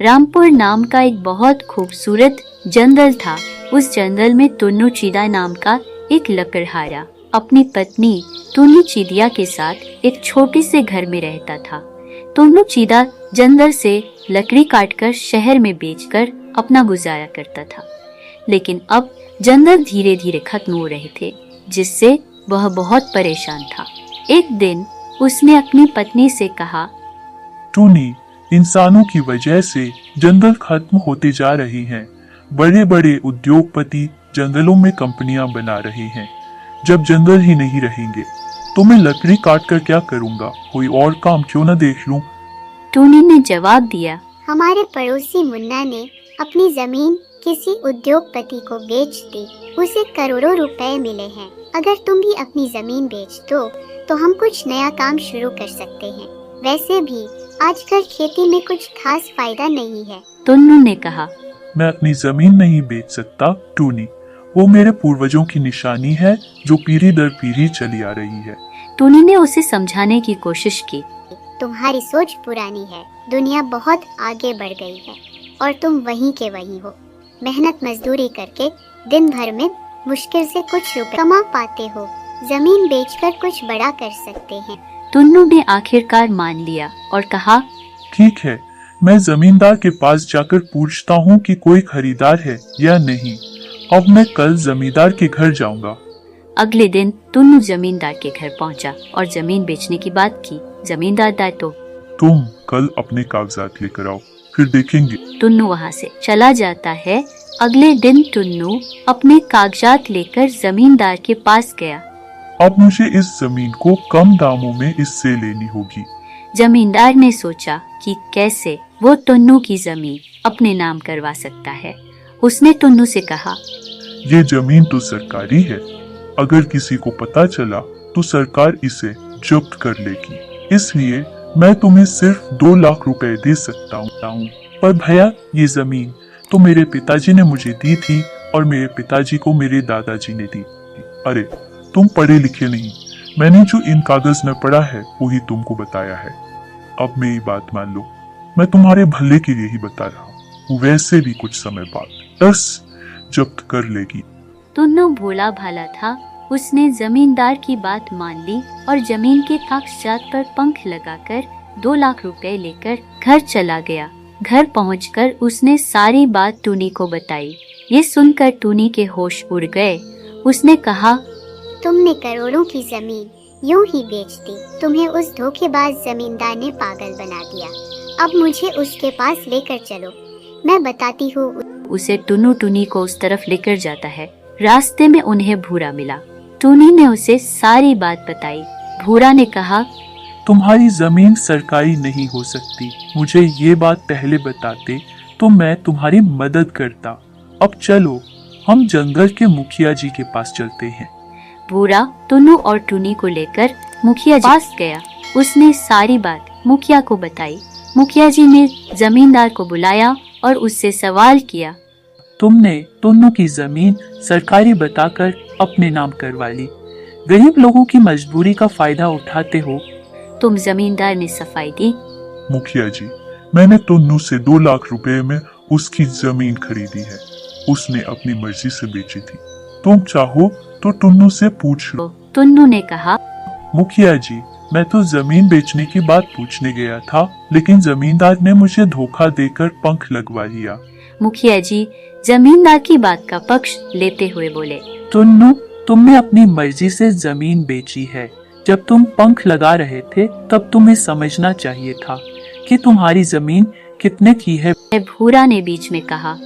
रामपुर नाम का एक बहुत खूबसूरत जंगल था। उस जंगल में टुन्नू चीदा नाम का एक लकड़हारा अपनी पत्नी टुन्नू चिड़िया के साथ एक छोटे से घर में रहता था। टुन्नू चीदा जंगल से लकड़ी काटकर शहर में बेचकर अपना गुजारा करता था। लेकिन अब जंगल धीरे धीरे खत्म हो रहे थे, जिससे वह बहुत परेशान था। एक दिन उसने अपनी पत्नी से कहा, टूनी, इंसानों की वजह से जंगल खत्म होते जा रहे हैं। बड़े बड़े उद्योगपति जंगलों में कंपनियां बना रहे हैं। जब जंगल ही नहीं रहेंगे तो मैं लकड़ी काट कर क्या करूंगा? कोई और काम क्यों न देख लूं? टूनी ने जवाब दिया, हमारे पड़ोसी मुन्ना ने अपनी जमीन किसी उद्योगपति को बेच दी। उसे करोड़ों रुपए मिले हैं। अगर तुम भी अपनी जमीन बेच दो तो हम कुछ नया काम शुरू कर सकते हैं। वैसे भी आजकल खेती में कुछ खास फायदा नहीं है। टुन्नू ने कहा, मैं अपनी जमीन नहीं बेच सकता टूनी। वो मेरे पूर्वजों की निशानी है जो पीढ़ी दर पीढ़ी चली आ रही है। टूनी ने उसे समझाने की कोशिश की। तुम्हारी सोच पुरानी है। दुनिया बहुत आगे बढ़ गई है और तुम वहीं के वहीं हो। मेहनत मजदूरी करके दिन भर में मुश्किल से कुछ रुपए कमा पाते हो। जमीन बेचकर कुछ बड़ा कर सकते हैं। टुन्नू ने आखिरकार मान लिया और कहा, ठीक है, मैं जमींदार के पास जाकर पूछता हूँ कि कोई खरीदार है या नहीं। अब मैं कल जमींदार के घर जाऊंगा। अगले दिन टुन्नू जमींदार के घर पहुंचा और जमीन बेचने की बात की। जमींदार तो तुम कल अपने कागजात लेकर आओ, फिर देखेंगे। टुन्नू वहां से चला जाता है। अगले दिन टुन्नू अपने कागजात लेकर जमींदार के पास गया। अब मुझे इस जमीन को कम दामों में इससे लेनी होगी। जमींदार ने सोचा कि कैसे वो टुन्नू की जमीन अपने नाम करवा सकता है। उसने टुन्नू से कहा, ये जमीन तो सरकारी है। अगर किसी को पता चला तो सरकार इसे जब्त कर लेगी। इसलिए मैं तुम्हें सिर्फ 2 लाख रुपए दे सकता हूँ। पर भैया, ये जमीन तो मेरे पिताजी ने मुझे दी थी और मेरे पिताजी को मेरे दादाजी ने दी। अरे, तुम पढ़े लिखे नहीं। मैंने जो इन कागज में पढ़ा है वही तुमको बताया है। अब मेरी बात मान लो, मैं तुम्हारे भले के लिए ही बता रहा हूँ। वैसे भी कुछ समय बाद 10 जब्त कर लेगी। टुन्नू भोला भाला था। उसने जमींदार की बात मान ली और जमीन के कागजात पर पंख लगाकर 2 लाख रुपए लेकर घर चला गया। घर पहुंचकर उसने सारी बात टूनी को बताई। ये सुनकर टूनी के होश उड़ गए। उसने कहा, तुमने करोड़ों की जमीन यूं ही बेच दी। तुम्हें उस धोखेबाज जमींदार ने पागल बना दिया। अब मुझे उसके पास लेकर चलो, मैं बताती हूँ। उसे टुन्नू टूनी को उस तरफ लेकर जाता है। रास्ते में उन्हें भूरा मिला। टूनी ने उसे सारी बात बताई। भूरा ने कहा, तुम्हारी जमीन सरकारी नहीं हो सकती। मुझे ये बात पहले बताते तो मैं तुम्हारी मदद करता। अब चलो, हम जंगल के मुखिया जी के पास चलते हैं। भूरा टुन्नू और टूनी को लेकर मुखिया जी पास गया। उसने सारी बात मुखिया को बताई। मुखिया जी ने जमींदार को बुलाया और उससे सवाल किया, तुमने टुन्नू की जमीन सरकारी बताकर अपने नाम करवा ली। गरीब लोगों की मजबूरी का फायदा उठाते हो। तुम जमींदार ने सफाई दी। मुखिया जी, मैंने टुन्नू से 2 लाख रुपए में उसकी जमीन खरीदी है। उसने अपनी मर्जी से बेची थी। तुम चाहो तो टुन्नू से पूछ लो। टुन्नू ने कहा, मुखिया जी, मैं तो जमीन बेचने की बात पूछने गया था, लेकिन जमींदार ने मुझे धोखा देकर पंख लगवा लिया। मुखिया जी जमींदार की बात का पक्ष लेते हुए बोले, टुन्नू, तुमने अपनी मर्जी से जमीन बेची है। जब तुम पंख लगा रहे थे तब तुम्हें समझना चाहिए था कि तुम्हारी जमीन कितने की है। भूरा ने बीच में कहा,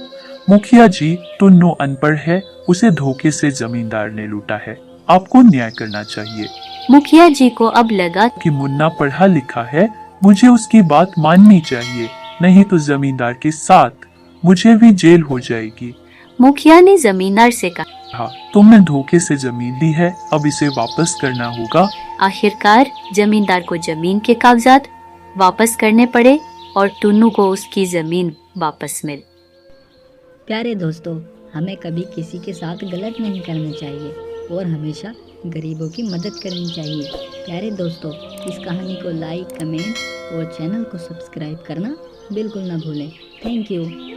मुखिया जी, टुन्नू अनपढ़ है। उसे धोखे से जमींदार ने लूटा है। आपको न्याय करना चाहिए। मुखिया जी को अब लगा कि मुन्ना पढ़ा लिखा है, मुझे उसकी बात माननी चाहिए, नहीं तो जमींदार के साथ मुझे भी जेल हो जाएगी। मुखिया ने जमींदार से कहा, तुमने धोखे से जमीन ली है, अब इसे वापस करना होगा। आखिरकार जमींदार को जमीन के कागजात वापस करने पड़े और टुन्नू को उसकी जमीन वापस मिली। प्यारे दोस्तों, हमें कभी किसी के साथ गलत नहीं करना चाहिए और हमेशा गरीबों की मदद करनी चाहिए। प्यारे दोस्तों, इस कहानी को लाइक, कमेंट और चैनल को सब्सक्राइब करना बिल्कुल ना भूलें। Thank you.